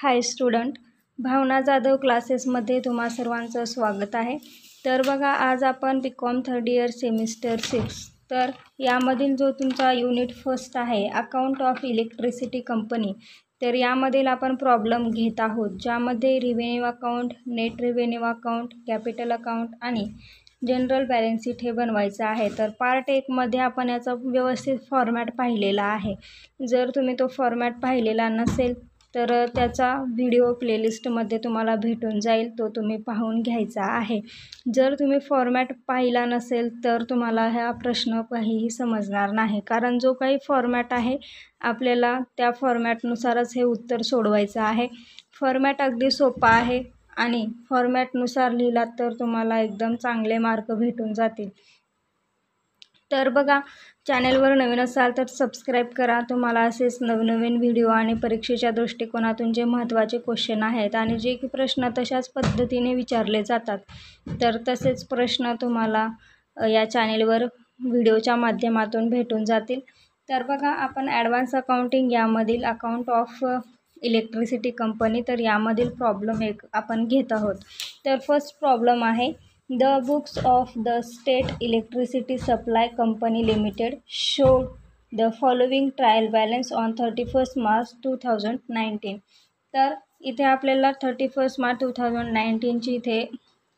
हाय student, भावना जाधव क्लासेसमध्ये तुम्हा सर्वांचं स्वागत आहे। तर बघा, आज आपण बीकॉम थर्ड इयर सेमिस्टर 6 तर यामधील जो तुमचा युनिट फर्स्ट आहे अकाउंट ऑफ इलेक्ट्रिसिटी कंपनी, तर यामधील आपण प्रॉब्लेम घेत आहोत, ज्यामध्ये revenue account, net revenue account, capital account आणि जनरल बॅलन्स शीट हे बनवायचं आहे। तर पार्ट 1 मध्ये आपण याचा व्यवस्थित फॉर्मॅट पाहिलेला आहे। जर तुम्ही तो फॉर्मॅट पाहिलेला नसेल तर त्याचा व्हिडिओ प्लेलिस्टमध्ये तुम्हाला भेटून जाईल, तो तुम्ही पाहून घ्यायचा आहे। जर तुम्ही फॉर्मॅट पाहिला नसेल तर तुम्हाला हा प्रश्न काहीही समजणार नाही, कारण जो काही फॉर्मॅट आहे आपल्याला त्या फॉर्मॅटनुसारच हे उत्तर सोडवायचं आहे। फॉर्मॅट अगदी सोपा आहे आणि फॉर्मॅटनुसार लिहिलात तर तुम्हाला एकदम चांगले मार्क भेटून जातील। तर बघा, चॅनलवर नवीन असाल तर सबस्क्राईब करा। तुम्हाला असेच नवनवीन व्हिडिओ आणि परीक्षेच्या दृष्टिकोनातून जे महत्त्वाचे क्वेश्चन आहेत आणि जे की प्रश्न तशाच पद्धतीने विचारले जातात, तर तसेच प्रश्न तुम्हाला या चॅनलवर व्हिडिओच्या माध्यमातून भेटून जातील। तर बघा, आपण ॲडव्हान्स अकाउंटिंग यामधील अकाउंट ऑफ इलेक्ट्रिसिटी कंपनी, तर यामधील प्रॉब्लेम एक आपण घेत आहोत। तर फर्स्ट प्रॉब्लेम आहे, The books of the State Electricity Supply Company Limited showed the following trial balance on 31st March 2019. तर इथे आपल्याला 31st मार्च 2019 ची इथे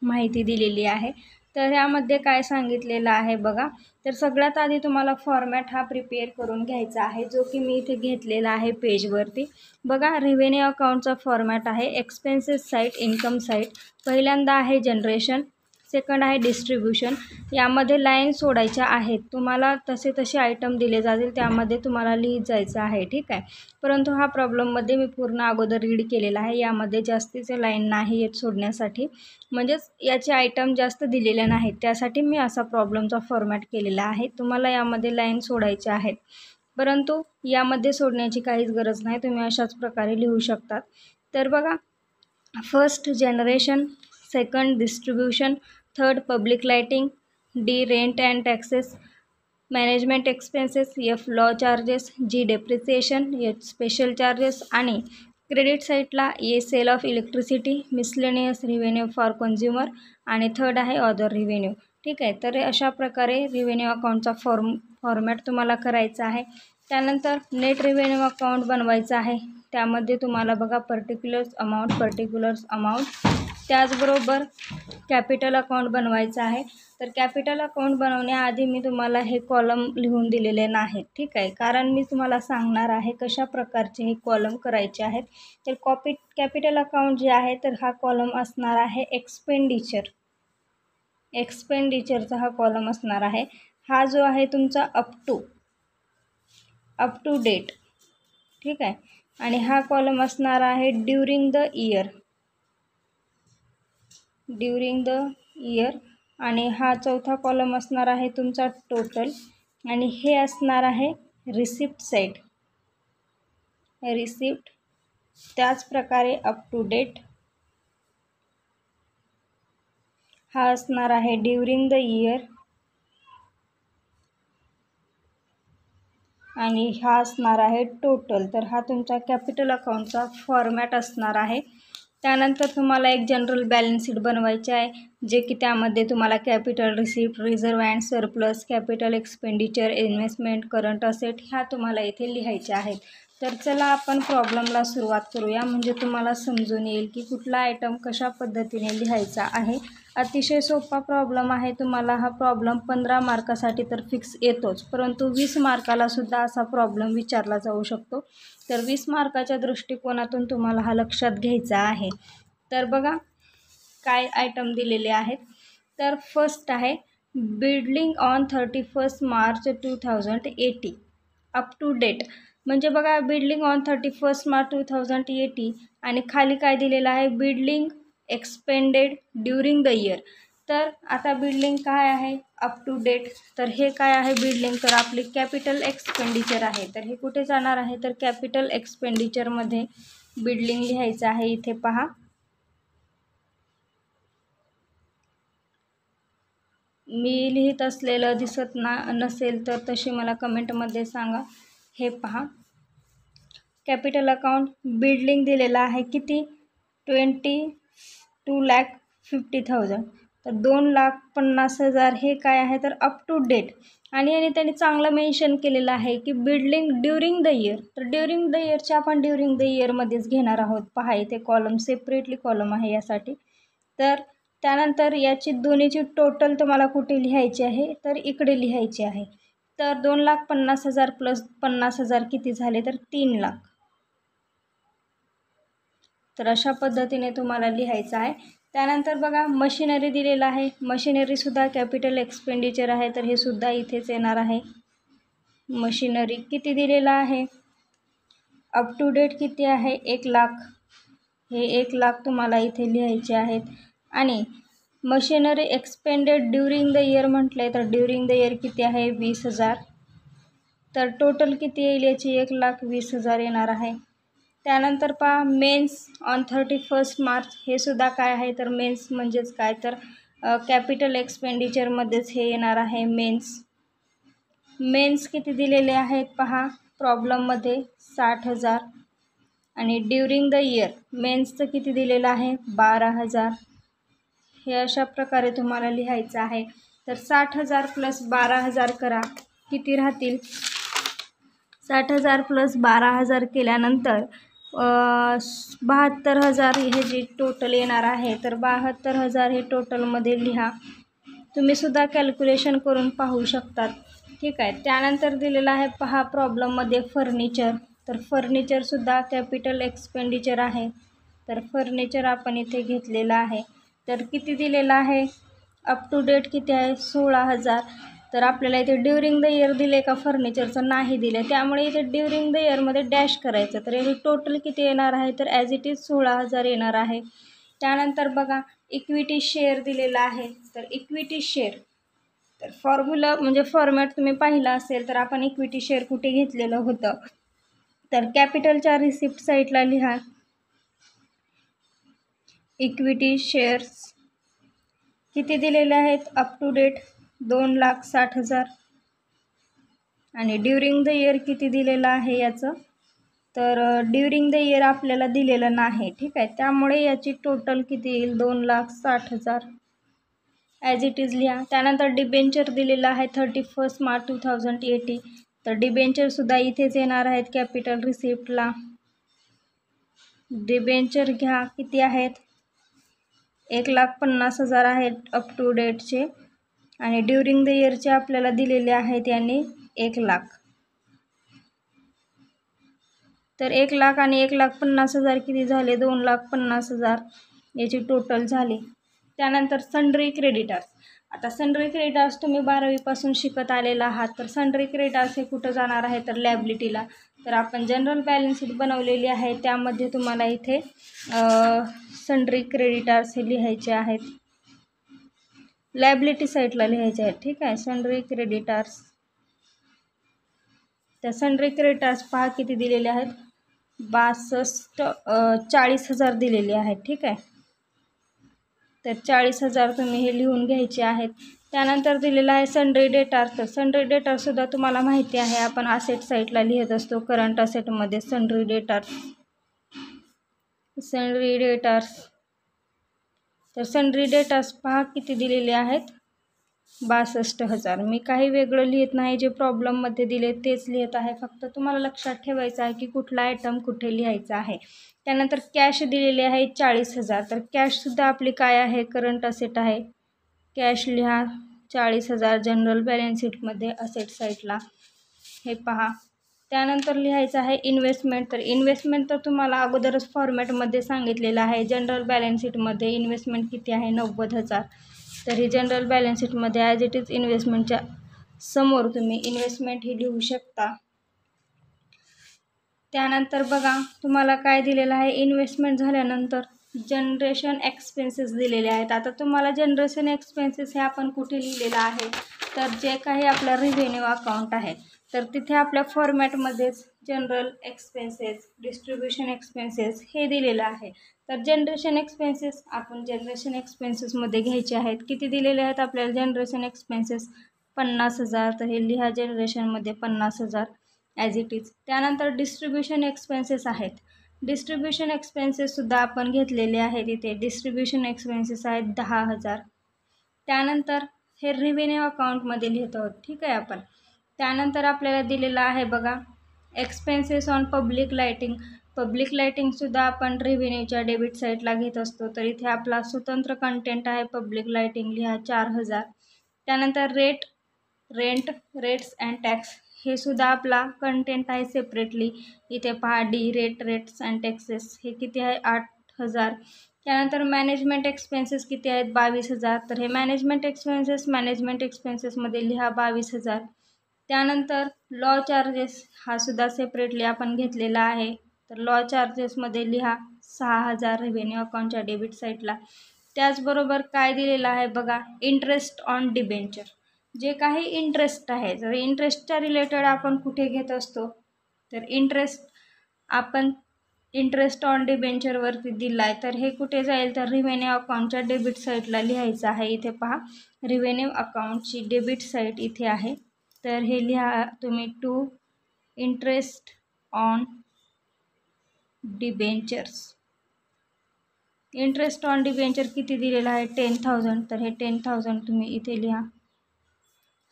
माहिती दिलेली आहे। तर यामध्ये काय सांगितलेलं आहे बघा, तर सगळ्यात आधी तुम्हाला फॉर्मॅट हा प्रिपेअर करून घ्यायचा आहे, जो की मी इथे घेतलेला आहे पेजवरती। बघा, रिव्हेन्यू अकाउंटचा फॉर्मॅट आहे एक्सपेन्सेस साईड, इन्कम साईड। पहिल्यांदा आहे जनरेशन, सेकंड आहे डिस्ट्रीब्यूशन। यामध्ये लाईन सोडायच्या आहेत, तुम्हाला तसे आयटम दिले जातील, त्यामध्ये तुम्हाला लिहित जायचं आहे, ठीक आहे। परंतु हा प्रॉब्लेममध्ये मी पूर्ण अगोदर रीड केलेला आहे, यामध्ये जास्तीचे लाईन नाही येत सोडण्यासाठी, म्हणजेच याचे आयटम जास्त दिलेले नाहीत, त्यासाठी मी असा प्रॉब्लेमचा फॉर्मॅट केलेला आहे। तुम्हाला यामध्ये लाईन सोडायचे आहेत, परंतु यामध्ये सोडण्याची काहीच गरज नाही, तुम्ही अशाच प्रकारे लिहू शकतात। तर बघा, first generation, second distribution, third public lighting, D rent and taxes, management expenses, F law charges, G depreciation, H special charges आणि क्रेडिट साईडला A sale of electricity, miscellaneous revenue for consumer आणि थर्ड आहे other revenue, ठीक आहे। तर अशा प्रकारे revenue अकाउंटचा format तुम्हाला करायचा आहे। त्यानंतर नेट रिव्हेन्यू अकाउंट बनवायचं आहे, त्यामध्ये तुम्हाला बघा पर्टिक्युलर्स अमाऊंट, त्याचबरोबर कॅपिटल अकाउंट बनवायचं आहे। तर कॅपिटल अकाउंट बनवण्याआधी मी तुम्हाला हे कॉलम लिहून दिलेले नाहीत, ठीक आहे, कारण मी तुम्हाला सांगणार आहे कशा प्रकारचे हे कॉलम करायचे आहेत। तर कॅपिटल अकाउंट जे आहे, तर हा कॉलम असणार आहे एक्सपेंडिचरचा हा कॉलम असणार आहे। हा जो आहे तुमचा अप टू डेट, ठीक आहे, आणि हा कॉलम असणार आहे ड्युरिंग द इयर आणि हा चौथा कॉलम असणार आहे तुमचा टोटल, आणि हे असणार आहे रिसिप्ट साईड, त्याच प्रकारे अप टू डेट हा असणार आहे ड्युरिंग द इयर आणि हा असणार आहे टोटल। तर हा तुमचा कॅपिटल अकाउंटचा फॉर्मॅट असणार आहे। त्यानंतर तुम्हाला एक जनरल बॅलन्स शीट बनवायचे आहे, जे की त्यामध्ये तुम्हाला capital receipt, reserve and surplus, capital expenditure, investment, current asset ह्या तुम्हाला इथे लिहायच्या आहेत। तर चला आपण प्रॉब्लेमला सुरुवात करूया, म्हणजे तुम्हाला समजून येईल की कुठला आयटम कशा पद्धतीने लिहायचा आहे। अतिशय सोपा प्रॉब्लेम आहे, तुम्हाला हा प्रॉब्लेम 15 मार्कासाठी तर फिक्स येतोच, परंतु 20 मार्काला सुद्धा असा प्रॉब्लेम विचारला जाऊ शकतो। तर 20 मार्काच्या दृष्टिकोनातून तुम्हाला हा लक्षात घ्यायचा आहे। तर बघा, काय आयटम दिलेले आहेत, तर फर्स्ट आहे building on 31st March 2080 up to date, म्हणजे बघा बिल्डिंग ऑन 31st मार्च 2080 आणि खाली काय दिलेलं आहे, building expanded during the year. तर आता बिल्डिंग काय आहे, अप टू डेट, तर हे काय आहे बिल्डिंग, तर आपले कॅपिटल एक्सपेंडिचर आहे। तर हे कुठे जाणार आहे, तर कॅपिटल एक्सपेंडिचरमध्ये बिल्डिंग लिहायचं आहे। इथे पहा, मी लिहित असलेलं दिसत नसेल तर तशी मला कमेंटमध्ये सांगा। हे पहा, कॅपिटल अकाउंट बिल्डिंग दिलेला आहे किती 22,50,000 तर 2,50,000 हे काय आहे तर अप टू डेट आणि त्यांनी चांगलं मेन्शन केलेलं आहे की बिल्डिंग ड्युरिंग द इयर तर ड्युरिंग द इयरचे आपण ड्युरिंग द इयरमध्येच घेणार आहोत पहा इथे कॉलम सेपरेटली कॉलम आहे यासाठी तर त्यानंतर याची दोन्हीची टोटल तुम्हाला कुठे लिहायची आहे तर इकडे लिहायची आहे तर 2,50,000 प्लस 50,000 किती झाले तर 3,00,000 तर अशा पद्धतीने तुम्हाला लिहायचं आहे त्यानंतर बघा मशिनरी दिलेला आहे मशिनरीसुद्धा कॅपिटल एक्सपेंडिचर आहे तर हे सुद्धा इथेच येणार आहे मशिनरी किती दिलेला आहे अप टू डेट किती आहे 1,00,000 हे 1,00,000 तुम्हाला इथे लिहायचे आहेत आणि machinery expanded during the year म्हटले तर ड्युरिंग द इयर किती आहे 20,000 तर टोटल किती येईल याची 1,20,000 येणार आहे त्यानंतर पहा मेन्स ऑन 31 मार्च हे सुद्धा काय आहे तर मेन्स म्हणजेच काय तर कॅपिटल एक्सपेंडिचरमध्येच हे येणार आहे मेन्स किती दिलेले आहेत पहा प्रॉब्लेममध्ये 60,000 आणि ड्युरिंग द इयर मेन्सचं किती दिलेलं आहे 12,000 हे अशा प्रकारे तुम्हाला लिहायचं आहे तर 60,000 प्लस 12,000 करा किती राहतील 60,000 प्लस 12,000 केल्यानंतर 72,000 हे जे टोटल येणार आहे तर 72,000 हे टोटलमध्ये लिहा तुम्ही सुद्धा कॅल्क्युलेशन करून पाहू शकतात ठीक आहे त्यानंतर दिलेलं आहे पहा प्रॉब्लेममध्ये फर्निचर तर फर्निचरसुद्धा कॅपिटल एक्सपेंडिचर आहे तर फर्निचर आपण इथे घेतलेलं आहे तर किती दिलेलं आहे अप टू डेट किती आहे 16,000 तर आपल्याला इथे ड्युरिंग द इयर दिले का फर्निचरचं नाही दिले त्यामुळे इथे ड्युरिंग द इयरमध्ये डॅश करायचं तर हे टोटल किती येणार आहे तर ॲज इट इज 16,000 येणार आहे त्यानंतर बघा इक्विटी शेअर दिलेला आहे तर इक्विटी शेअर तर फॉर्म्युला म्हणजे फॉर्मॅट तुम्ही पाहिला असेल तर आपण इक्विटी शेअर कुठे घेतलेलं होतं तर कॅपिटलच्या रिसिप्ट साईडला लिहा इक्विटी शेअर्स किती दिलेले आहेत अप टू डेट 2,60,000 आणि ड्युरिंग द इयर किती दिलेलं आहे याचं तर ड्युरिंग द इयर आपल्याला दिलेलं नाही ठीक आहे त्यामुळे याची टोटल किती येईल 2,60,000 ॲज इट इज लिहा त्यानंतर डिबेंचर दिलेलं आहे 31 मार्च 2080 तर डिबेंचरसुद्धा इथेच येणार आहेत कॅपिटल रिसिप्टला डिबेंचर घ्या किती आहेत 1,50,000 आहेत अप टू डेटचे आणि ड्युरिंग द इयरचे आपल्याला दिलेले आहेत यांनी 1,00,000 तर 1,00,000 आणि 1,50,000 किती झाले 2,50,000 याची टोटल झाली त्यानंतर सन्ड्री क्रेडिटर्स आता सन्ड्री क्रेडिटर्स तुम्ही 12वीपासून शिकत आलेला आहात तर सन्ड्री क्रेडिटर्स हे कुठं जाणार आहे तर लायबिलिटीला तर आपण जनरल बॅलन्स शीट बनवलेली आहे त्यामध्ये तुम्हाला इथे सन्ड्री क्रेडिटर्स हे लिहायचे आहेत लायबिलिटी साईडला लिहायचे आहेत ठीक आहे सन्ड्री क्रेडिटर्स त्या सन्ड्री क्रेडिटर्स पहा किती दिलेले आहेत 40,000 दिलेले आहेत ठीक आहे तर 40,000 तुम्ही हे लिहून घ्यायचे आहेत त्यानंतर दिलेलं आहे सन्ड्री डेटार्स तर सन्ड्री डेटार्ससुद्धा तुम्हाला माहिती आहे आपण असेट साईडला लिहित असतो करंट असेटमध्ये सन्ड्री डेटार्स तर सन्ड्री डेटार्स पहा किती दिलेले आहेत 62,000 मी काही वेगळं लिहित नाही जे प्रॉब्लेममध्ये दिले तेच लिहित आहे फक्त तुम्हाला लक्षात ठेवायचं आहे की कुठला आयटम कुठे लिहायचा आहे त्यानंतर कॅश दिलेले आहे 40,000 तर कॅशसुद्धा आपली काय आहे करंट असेट आहे कॅश लिहा 40,000 जनरल बॅलन्स शीटमध्ये असेट साईडला हे पहा त्यानंतर लिहायचं आहे इन्व्हेस्टमेंट तर इन्व्हेस्टमेंट तर तुम्हाला अगोदरच फॉर्मॅटमध्ये सांगितलेलं आहे जनरल बॅलन्स शीटमध्ये इन्व्हेस्टमेंट किती आहे 90,000 तर ही जनरल बॅलन्स शीटमध्ये ॲज इट इज इन्व्हेस्टमेंटच्या समोर तुम्ही इन्व्हेस्टमेंट ही लिहू शकता त्यानंतर बघा तुम्हाला काय दिलेलं आहे इन्व्हेस्टमेंट झाल्यानंतर जनरेशन एक्सपेन्सेस दिलेले आहेत आता तुम्हाला जनरेशन एक्सपेन्सेस हे आपण कुठे लिहिलेलं आहे तर जे काही आपला रिव्हेन्यू अकाउंट आहे तर तिथे आपल्या फॉर्मॅटमध्येच जनरल एक्सपेन्सेस डिस्ट्रीब्युशन एक्सपेन्सेस हे दिलेलं आहे तर जनरेशन एक्सपेन्सेस आपण जनरेशन एक्सपेन्सेसमध्ये घ्यायचे आहेत किती दिलेले आहेत आपल्याला जनरेशन एक्सपेन्सेस 50,000 तर हे लिहा जनरेशनमध्ये 50,000 ॲज इट इज. त्यानंतर डिस्ट्रीब्युशन एक्सपेन्सेस आहेत. डिस्ट्रीब्युशन एक्सपेन्सेससुद्धा आपण घेतलेले आहेत. इथे डिस्ट्रीब्युशन एक्सपेन्सेस आहेत 10,000. त्यानंतर हे रिव्हेन्यू अकाउंटमध्ये लिहित आहोत, ठीक आहे आपण. त्यानंतर आपल्याला दिलेलं आहे बघा expenses on public lighting. Public लाईटिंगसुद्धा आपण रेव्हेन्यूच्या डेबिट साईडला घेत असतो. तर इथे आपला स्वतंत्र कंटेंट आहे पब्लिक लाईटिंग, लिहा 4,000. त्यानंतर रेट्स अँड टॅक्स हे सुद्धा आपला कंटेंट आहे सेपरेटली. इथे पहा रेट्स अँड टॅक्सेस हे किती आहे 8,000. त्यानंतर मॅनेजमेंट एक्सपेन्सेस किती आहेत 22,000. तर हे मॅनेजमेंट एक्सपेन्सेसमध्ये लिहा 22,000. त्यानंतर लॉ चार्जेस हा सुद्धा सेपरेटली आपण घेतलेला आहे. तर लॉ चार्जेसमध्ये लिहा 6,000 रेव्हेन्यू अकाउंटच्या डेबिट साईडला. त्याचबरोबर काय दिलेलं आहे बघा इंटरेस्ट ऑन डिबेंचर. जे काही इंटरेस्ट आहे, जर इंटरेस्टच्या रिलेटेड आपण कुठे घेत असतो तर इंटरेस्ट ऑन डिबेंचरवरती दिला आहे. तर हे कुठे जाईल तर रिव्हेन्यू अकाउंटच्या डेबिट साईडला लिहायचं आहे. इथे पहा रिव्हेन्यू अकाउंटची डेबिट साईड इथे आहे. तर हे लिहा तुम्ही to interest on debentures. Interest on debenture किती दिलेला आहे 10,000. तर हे 10,000 तुम्ही इथे लिहा.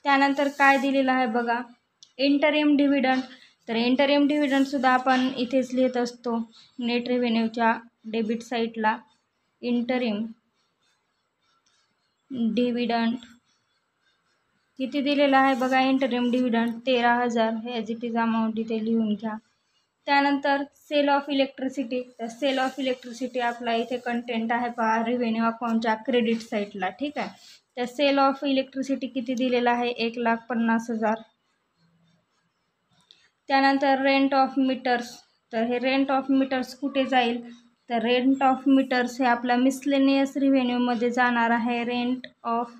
त्यानंतर काय दिलेलं आहे बघा इंटरिम डिव्हिडंड. तर इंटरिम डिव्हिडंडसुद्धा आपण इथेच लिहित असतो नेट रेव्हेन्यूच्या डेबिट साईडला. इंटरिम डिव्हिडंड किती दिलेला आहे बघा इंटरिम डिव्हिडंड 13,000. हे ॲज इट इज अमाऊंट इथे लिहून घ्या. त्यानंतर सेल ऑफ इलेक्ट्रिसिटी. तर सेल ऑफ इलेक्ट्रिसिटी आपला इथे कंटेंट आहे पहा रेव्हेन्यू अकाउंटच्या क्रेडिट साईडला, ठीक आहे. तर सेल ऑफ इलेक्ट्रिसिटी किती दिलेला आहे 1,50,000. त्यानंतर रेंट ऑफ मीटर्स. तर हे रेंट ऑफ मीटर्स कुठे जाईल तर रेंट ऑफ मीटर्स हे आपल्या मिसलेनियस रिव्हेन्यूमध्ये जाणार आहे. रेंट ऑफ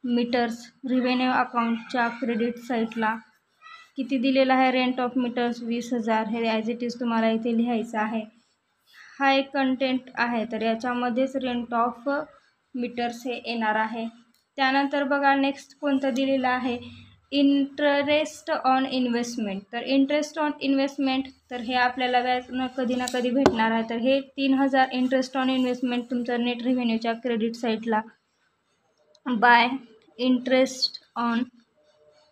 मीटर्स रिव्हेन्यू अकाउंटच्या क्रेडिट साईडला किती दिलेला आहे रेंट ऑफ मीटर्स 20,000. हे ॲज इट इज तुम्हाला इथे लिहायचं आहे. हा एक कंटेंट आहे तर याच्यामध्येच रेंट ऑफ मीटर्स हे येणार आहे. त्यानंतर बघा नेक्स्ट कोणतं दिलेलं आहे इंटरेस्ट ऑन इन्व्हेस्टमेंट. तर इंटरेस्ट ऑन इन्व्हेस्टमेंट तर हे आपल्याला व्याज कधी ना कधी भेटणार आहे. तर हे 3,000 इंटरेस्ट ऑन इन्व्हेस्टमेंट तुमचं नेट रिव्हेन्यूच्या क्रेडिट साईडला बाय इंटरेस्ट ऑन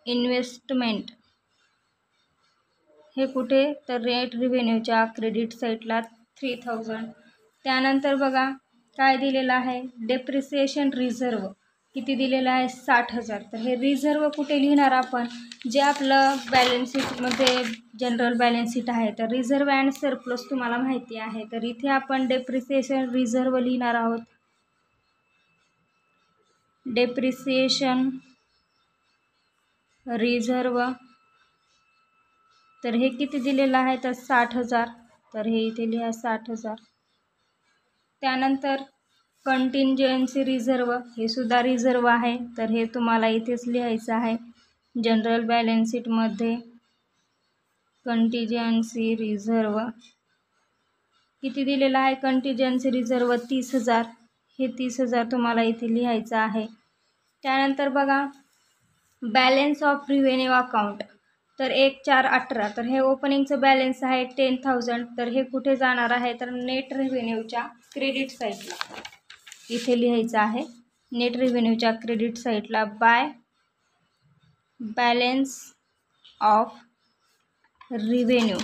इन्व्हेस्टमेंट हे कुठे तर रेट रिव्हेन्यूच्या क्रेडिट साईडला 3,000. त्यानंतर बघा काय दिलेलं आहे डेप्रिसिएशन रिझर्व किती दिलेलं आहे 60,000. तर हे रिझर्व कुठे लिहिणार आपण जे आपलं बॅलन्स शीटमध्ये जनरल बॅलन्स शीट आहे. तर रिझर्व अँड सरप्लस तुम्हाला माहिती आहे. तर इथे आपण डेप्रिसिएशन रिझर्व लिहिणार आहोत. डेप्रिसिएशन रिझर्व तर हे किती दिलेलं आहे तर 60,000. तर हे इथे लिहा 60,000. त्यानंतर कंटिंजन्सी रिझर्व हे सुद्धा रिझर्व आहे. तर हे तुम्हाला इथेच लिहायचं आहे जनरल बॅलन्स शीटमध्ये. कंटिंजन्सी रिझर्व किती दिलेलं आहे कंटिंजन्सी रिझर्व 30,000. हे 30,000 तुम्हाला इथे लिहायचं आहे. त्यानंतर बघा बॅलन्स ऑफ रिव्हेन्यू अकाउंट तर 1,418. तर हे ओपनिंगचं बॅलन्स आहे 10,000. तर हे कुठे जाणार आहे तर नेट रेव्हेन्यूच्या क्रेडिट साईडला इथे लिहायचं आहे. नेट रेव्हेन्यूच्या क्रेडिट साईडला बाय बॅलन्स ऑफ रिव्हेन्यू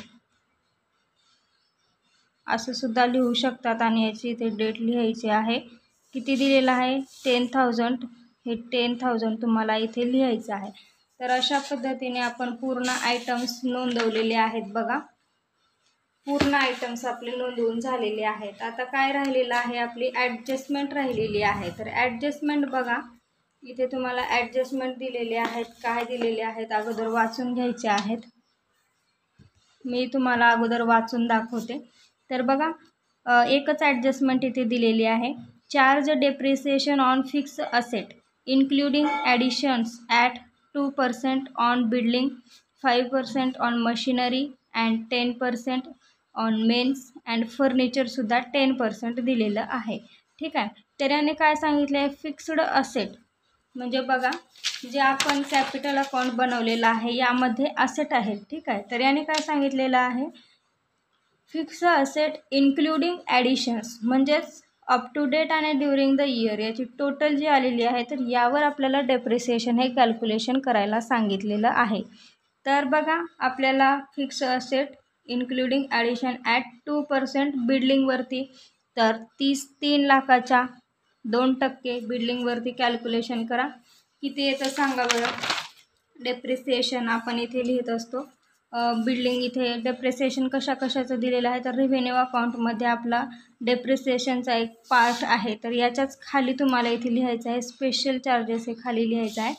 असं सुद्धा लिहू शकतात. आणि याची इथे डेट लिहायची आहे. किती दिलेलं आहे 10,000. हे 10,000 तुम्हाला इथे लिहायचं आहे. तर अशा पद्धतीने आपण पूर्ण आयटम्स नोंदवलेले आहेत बघा. पूर्ण आयटम्स आपले नोंदवून झालेले आहेत. आता काय राहिलेलं आहे आपली ॲडजस्टमेंट राहिलेली आहे. तर ॲडजस्टमेंट बघा इथे तुम्हाला ॲडजस्टमेंट दिलेले आहेत. काय दिलेले आहेत अगोदर वाचून घ्यायचे आहेत. मी तुम्हाला अगोदर वाचून दाखवते. तर बघा एकच ॲडजस्टमेंट इथे दिलेली आहे. Charge depreciation on fix asset including additions at 2% on building, 5% on machinery and 10% on mains and फर्निचरसुद्धा 10% दिलेलं आहे. ठीक आहे. तर याने काय सांगितलं आहे फिक्स्ड असेट म्हणजे बघा, जे आपण कॅपिटल अकाउंट बनवलेलं आहे यामध्ये असेट आहे, ठीक आहे. तर याने काय सांगितलेलं आहे, फिक्स असेट इन्क्लुडिंग ॲडिशन्स, म्हणजेच अप टू डेट आणि ड्युरिंग द इयर याची टोटल जी आलेली आहे, तर यावर आपल्याला डेप्रिसिएशन हे कॅल्क्युलेशन करायला सांगितलेलं आहे. तर बघा, आपल्याला fix asset including addition at 2% बिल्डिंगवरती, तर 3 लाखाच्या 2% बिल्डिंगवरती कॅल्क्युलेशन करा. किती येतं सांगा बरं. डेप्रिसिएशन आपण इथे लिहित असतो. बिल्डिंग इथे डेप्रिसिएशन कशाचं दिलेलं आहे, तर रेव्हेन्यू अकाउंटमध्ये आपला डेप्रिसिएशनचा एक पार्ट आहे, तर याच्याच खाली तुम्हाला इथे लिहायचं आहे स्पेशल चार्जेस हे खाली लिहायचं आहे.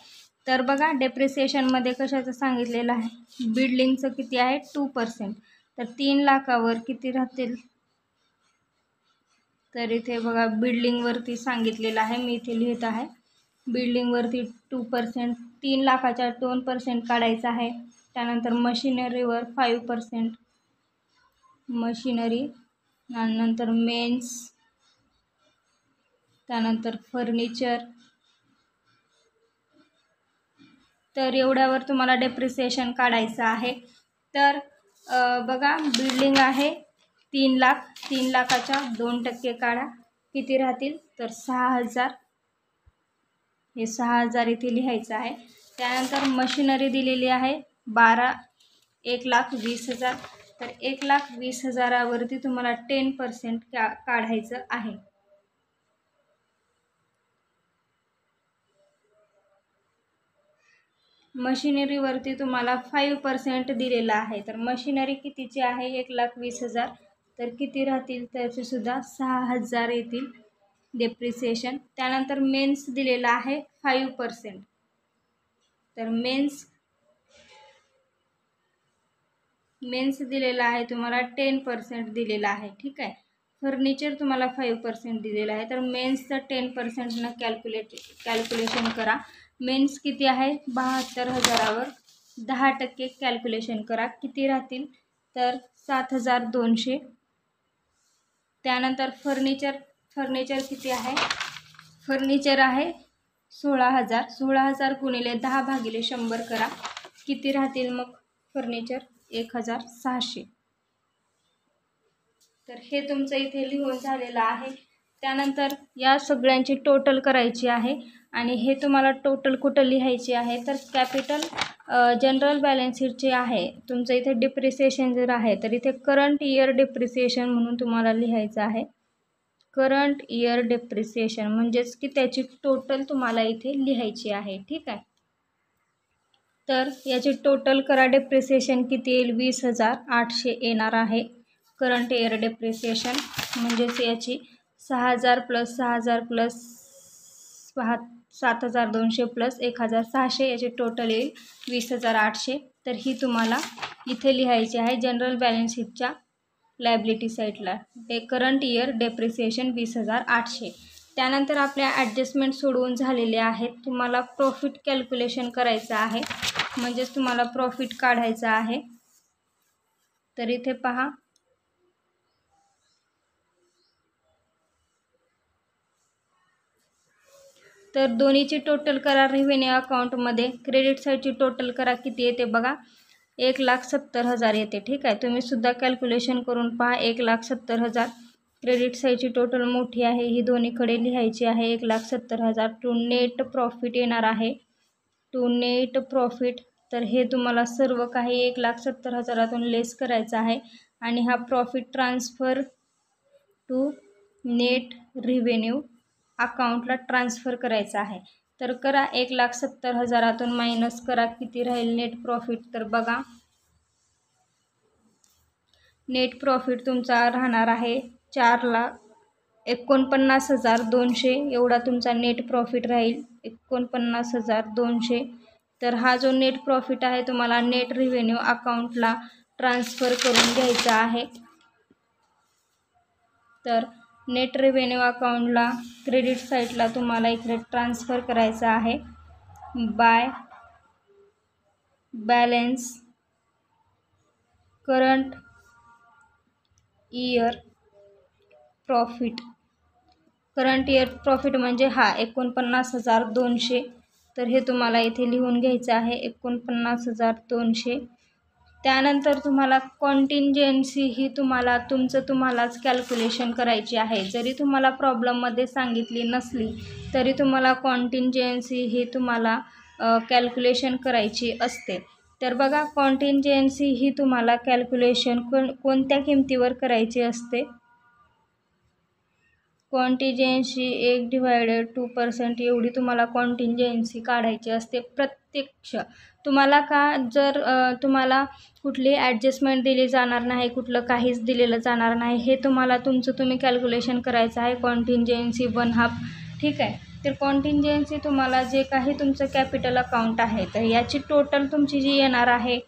तर बघा, डेप्रिसिएशनमध्ये कशाचं सांगितलेलं आहे, बिल्डिंगचं किती आहे 2%, तर 3 लाखावर किती राहतील, तर इथे बघा बिल्डिंगवरती सांगितलेलं आहे, मी इथे लिहित आहे. बिल्डिंगवरती 2%, 3 लाखाच्या 2% काढायचं आहे. त्यानंतर मशिनरीवर 5%, मशिनरी, नंतर मेन्स, त्यानंतर फर्निचर. तर एवढ्यावर तुम्हाला डेप्रिसिएशन काढायचं आहे. तर बघा, बिल्डिंग आहे 3 लाख, 3 लाखाच्या 2% काढा, किती राहतील, तर 6,000. हे 6,000 इथे लिहायचं आहे. त्यानंतर मशिनरी दिलेली आहे 1,20,000, तर 1,20,000वरती तुम्हाला 10% काढायचं आहे. मशिनरीवरती तुम्हाला 5% दिलेला आहे, तर मशिनरी कितीची आहे 1,20,000, तर किती राहतील, त्याचे सुद्धा 6,000 येतील डेप्रिसिएशन. त्यानंतर मेन्स दिलेला आहे 5%, तर मेन्स दिलेला आहे तुम्हाला 10% दिलेला आहे, ठीक आहे. फर्निचर तुम्हाला 5% दिलेला आहे, तर मेन्सचं 10% कॅल्क्युलेशन करा. मेन्स किती आहे 72,000वर 10% कॅल्क्युलेशन करा, किती राहतील, तर 7,200. त्यानंतर फर्निचर किती आहे, फर्निचर आहे 16,000, 16,000 गुणिले 10/100 करा, किती राहतील मग फर्निचर 1,600. तर हे तुमचं इथे लिहून झालेलं आहे. त्यानंतर या सगळ्यांची टोटल करायची आहे आणि हे तुम्हाला टोटल कुठं लिहायची आहे, तर कॅपिटल जनरल बॅलन्स शीटचे आहे तुमचं. इथे डिप्रिसिएशन जर आहे तर इथे करंट इयर डिप्रिसिएशन म्हणून तुम्हाला लिहायचं आहे. करंट इयर डिप्रिसिएशन म्हणजेच की त्याची टोटल तुम्हाला इथे लिहायची आहे, ठीक आहे. तर याची टोटल करा, डिप्रिसिएशन किती येईल 20,800 येणार आहे. करंट इयर डिप्रिसिएशन म्हणजेच याची 6,000 प्लस 6,000 प्लस 7,200 प्लस 1,600 याची टोटल येईल 20,800. तर ही तुम्हाला इथे लिहायची आहे जनरल बॅलन्स शीटच्या लायबिलिटी साईडला. Current year depreciation 20,800. त्यानंतर आपल्या ॲडजस्टमेंट सोडवून झालेले आहेत. तुम्हाला प्रॉफिट कॅल्क्युलेशन करायचं आहे, म्हणजेच तुम्हाला प्रॉफिट काढायचं आहे. तर इथे पहा, तर दोन्हीची टोटल करा. रेव्हेन्यू अकाउंटमध्ये क्रेडिट साईडची टोटल करा, किती येते बघा 1,70,000 येते, ठीक आहे. तुम्ही सुद्धा कॅल्क्युलेशन करून पहा. 1,70,000 क्रेडिट साईडची टोटल मोठी आहे, ही दोन्हीकडे लिहायची आहे 1,70,000. टू नेट प्रॉफिट येणार आहे, टू नेट प्रॉफिट, तर हे तुम्हाला सर्व काही 1,70,000तून लेस करायचं आहे आणि हा profit transfer to net revenue अकाउंटला ट्रान्सफर करायचा आहे. तर करा, 1,70,000तून मायनस करा, किती राहील नेट प्रॉफिट, तर बघा नेट प्रॉफिट तुमचा राहणार आहे 4,49,200 एवढा तुमचा नेट प्रॉफिट राहील, 49,200. तर हा जो नेट प्रॉफिट आहे तुम्हाला नेट रेव्हेन्यू अकाउंटला ट्रान्सफर करून घ्यायचा आहे. तर नेट रेव्हेन्यू अकाउंटला क्रेडिट साईडला तुम्हाला इकडे ट्रान्सफर करायचं आहे by balance current year profit. Current year profit म्हणजे हा 49,200 तर हे तुम्हाला इथे लिहून घ्यायचं आहे 49,200. त्यानंतर तुम्हाला कॉन्टिंजन्सी ही तुम्हालाच कॅल्क्युलेशन करायची आहे. जरी तुम्हाला प्रॉब्लेममध्ये सांगितली नसली तरी तुम्हाला कॉन्टिंजन्सी ही तुम्हाला कॅल्क्युलेशन करायची असते. तर बघा, कॉन्टिंजन्सी ही तुम्हाला कॅल्क्युलेशन कोणत्या किमतीवर करायची असते? कॉन्टिंजन्सी 1/2% एवढी तुम्हाला कॉन्टिंजन्सी काढायची असते प्रत्यक्ष. तुम्हाला जर तुम्हाला कुठली ॲडजस्टमेंट दिली जाणार नाही, कुठलं काहीच दिलेलं जाणार नाही, हे तुम्ही कॅल्क्युलेशन करायचं आहे कॉन्टिंजन्सी 1/2. ठीक आहे. तर कॉन्टिंजन्सी तुम्हाला जे काही तुमचं कॅपिटल अकाउंट आहे तर याची टोटल तुमची जी येणार आहे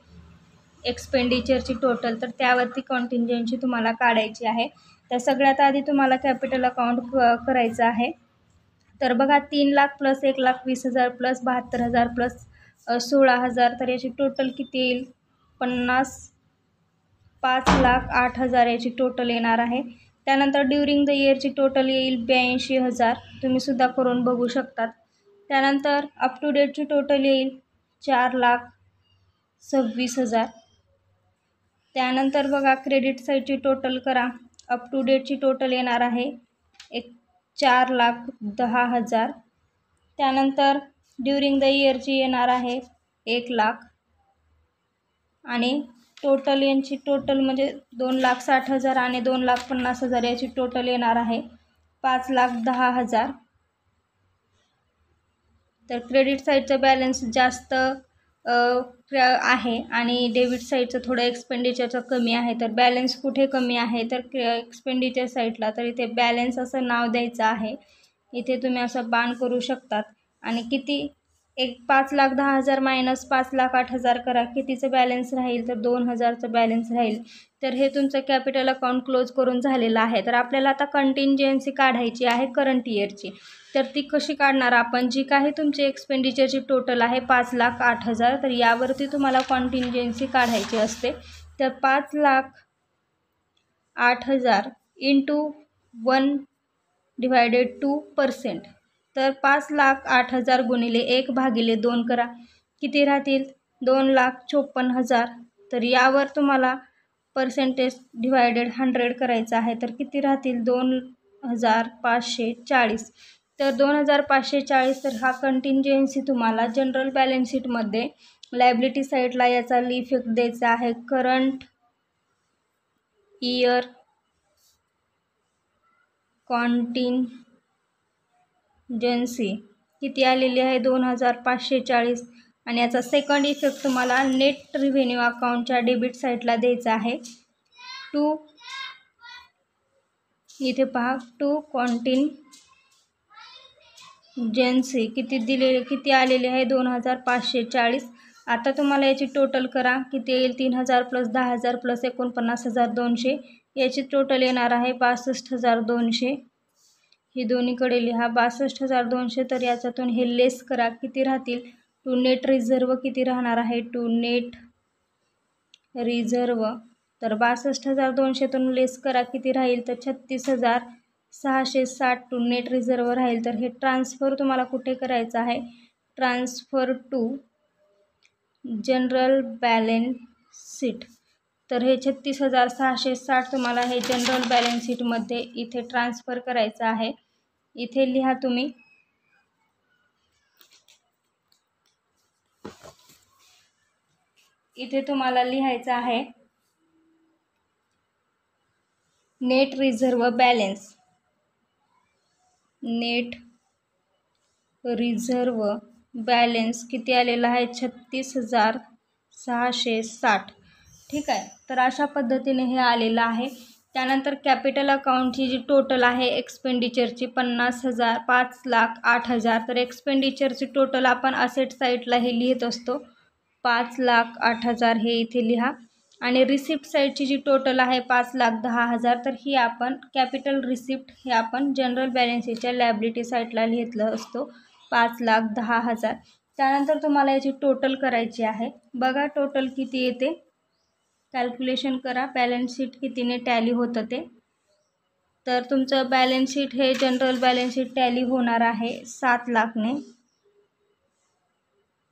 एक्सपेंडिचरची टोटल, तर त्यावरती कॉन्टिंजन्सी तुम्हाला काढायची आहे. तर सगळ्यात आधी तुम्हाला कॅपिटल अकाउंट करायचं आहे. तर बघा, 3 लाख प्लस 1,20,000 प्लस 72,000 प्लस 16,000, तर याची टोटल किती येईल? 5,08,000 याची टोटल येणार आहे. त्यानंतर ड्युरिंग द इयरची टोटल येईल 82,000. तुम्ही सुद्धा करून बघू शकतात. त्यानंतर अप टू डेटची टोटल येईल 4,26,000. त्यानंतर बघा, क्रेडिट साईडची टोटल करा. अप टू डेटची टोटल येणार आहे 4,10,000. त्यानंतर ड्युरिंग द इयरची येणार आहे 1,00,000 आणि टोटल यांची टोटल म्हणजे 2,60,000 आणि 2,50,000 याची टोटल येणार आहे 5,10,000. तर क्रेडिट साईडचं बॅलन्स जास्त आहे आणि डेबिट साईडचं थोडं एक्सपेंडिचरचं कमी आहे. तर बॅलन्स कुठे कमी आहे? तर एक्सपेंडिचर साईडला. तर इथे बॅलन्स असं नाव द्यायचं आहे. इथे तुम्ही असं बाण करू शकतात. आणि किती 5,10,000 मायनस 5,08,000 करा. कितीचं बॅलन्स राहील? तर 2,000चं बॅलन्स राहील. तर हे तुमचं कॅपिटल अकाउंट क्लोज करून झालेलं आहे. तर आपल्याला आता कंटिंजन्सी काढायची आहे करंट इयरची. तर ती कशी काढणार आपण? जी काही तुमची एक्सपेंडिचरची टोटल आहे 5,08,000, तर यावरती तुम्हाला कॉन्टिंजन्सी काढायची असते. तर 5,08,000 इंटू 1/2%. तर 5,08,000 गुणिले 1/2 करा. किती राहतील? 2,54,000. तर यावर तुम्हाला पर्सेंटेज डिवायडेड 100 करायचं आहे. तर किती राहतील? 2,540. तर 2,540. तर हा कंटिंजन्सी तुम्हाला जनरल बॅलन्स शीटमध्ये लायबिलिटी साईडला याचा इफेक्ट द्यायचा आहे. करंट इयर कॉन्टिंजन्सी किती आलेली आहे? 2,540. आणि याचा सेकंड इफेक्ट तुम्हाला नेट रिव्हेन्यू अकाउंटच्या डेबिट साईडला द्यायचा आहे. इथे पहा, टू कॉन्टिंजन्सी किती आलेली आहे? 2,540. आता तुम्हाला याची टोटल करा. किती येईल? 3,000 प्लस 10,000 प्लस 49,200. याची टोटल येणार आहे 62,200. ही दोन्हीकडे लिहा 62,200. तर याच्यातून हे लेस करा. किती राहतील? टू नेट रिझर्व किती राहणार आहे? To net reserve. तर 62,200तून लेस करा. किती राहील? तर 36,660 टू नेट रिझर्व राहील. तर हे ट्रान्सफर तुम्हाला कुठे करायचं आहे? Transfer to general balance sheet. तर हे 36,660 तुम्हाला हे जनरल बॅलन्स शीटमध्ये इथे ट्रान्सफर करायचं आहे. इथे लिहा तुम्ही. इथे तुम्हाला लिहायचं आहे net reserve balance. Net reserve balance किती आलेला आहे? 36,660. ठीक आहे. तर अशा पद्धतीने हे आलेलं आहे. त्यानंतर कॅपिटल अकाउंटची जी टोटल आहे एक्सपेंडिचरची 5,08,000. तर एक्सपेंडिचरची टोटल आपण असेट साईडला हे लिहित असतो 5,08,000 हे इथे लिहा. आणि रिसिप्ट साईडची जी टोटल आहे 5,10,000. तर ही आपण कॅपिटल रिसिप्ट हे आपण जनरल बॅलन्सच्या लायबिलिटी साईडला लिहितलं असतो 5,10,000. त्यानंतर तुम्हाला याची टोटल करायची आहे. बघा टोटल किती येते, कॅल्क्युलेशन करा. बॅलन्स शीट कितीने टॅली होतं ते. तर तुमचं बॅलन्स शीट हे जनरल बॅलन्स शीट टॅली होणार आहे 7 लाखने.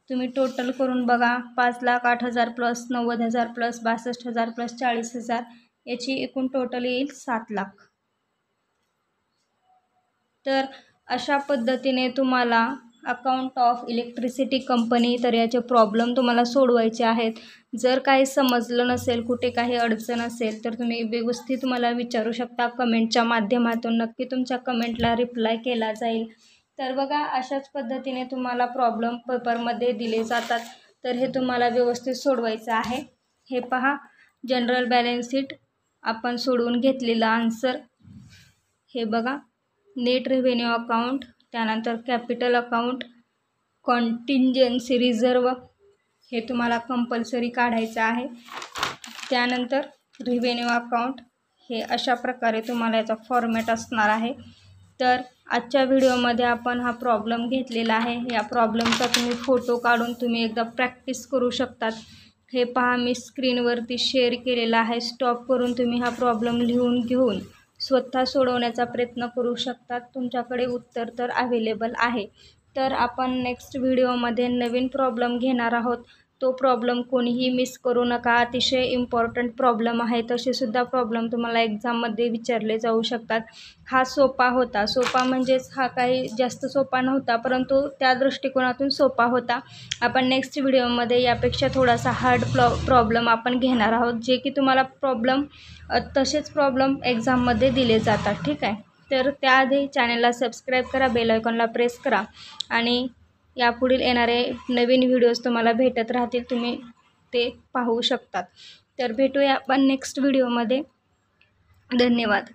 तुम्ही टोटल करून बघा. 5,08,000 प्लस 90,000 प्लस 62,000 प्लस 40,000 याची एकूण टोटल येईल 7 लाख. तर अशा पद्धतीने तुम्हाला अकाउंट ऑफ इलेक्ट्रिसिटी कंपनी तर याचे प्रॉब्लेम तुम्हाला सोडवायचे आहेत. जर काही समजलं नसेल, कुठे काही अडचण असेल तर तुम्ही व्यवस्थित मला विचारू शकता कमेंटच्या माध्यमातून. नक्की तुमच्या कमेंटला रिप्लाय केला जाईल. तर बघा, अशाच पद्धतीने तुम्हाला प्रॉब्लेम पेपरमध्ये दिले जातात. तर हे तुम्हाला व्यवस्थित सोडवायचं आहे. हे पहा, जनरल बॅलन्स शीट आपण सोडवून घेतलेला आन्सर. हे बघा, नेट रेव्हेन्यू अकाउंट, त्यानंतर कॅपिटल अकाउंट, कॉन्टिंजन्सी रिझर्व हे तुम्हाला कंपल्सरी काढायचं आहे. त्यानंतर रेव्हेन्यू अकाउंट हे अशा प्रकारे तुम्हाला याचा फॉर्मॅट असणार आहे. तर आजच्या व्हिडिओमध्ये आपण हा प्रॉब्लेम घेतलेला आहे. या प्रॉब्लेमचा तुम्ही फोटो काढून तुम्ही एकदा प्रॅक्टिस करू शकतात. हे पहा, मी स्क्रीनवरती शेअर केलेला आहे. स्टॉप करून तुम्ही हा प्रॉब्लेम लिहून घेऊन स्वतः सोडवण्याचा प्रयत्न करू शकतात. तुमच्याकडे उत्तर तर अवेलेबल आहे. तर आपण नेक्स्ट व्हिडिओमध्ये नवीन प्रॉब्लेम घेणार आहोत. तो प्रॉब्लेम कोणीही मिस करू नका. अतिशय इम्पॉर्टंट प्रॉब्लेम आहे. तसेसुद्धा प्रॉब्लेम तुम्हाला एक्झाममध्ये विचारले जाऊ शकतात. हा सोपा होता. सोपा म्हणजेच हा काही जास्त सोपा नव्हता, परंतु त्या दृष्टिकोनातून सोपा होता. आपण नेक्स्ट व्हिडिओमध्ये यापेक्षा थोडासा हार्ड प्रॉब्लेम आपण घेणार आहोत, जे की तुम्हाला तसेच प्रॉब्लेम एक्झाममध्ये दिले जातात. ठीक आहे. तर त्याआधी चॅनलला सबस्क्राईब करा, बेल आयकॉनला प्रेस करा आणि यापुढील येणारे नवीन व्हिडिओज तुम्हाला भेटत राहतील. तुम्ही ते पाहू शकतात. तर भेटूया आपण नेक्स्ट व्हिडिओमध्ये. धन्यवाद.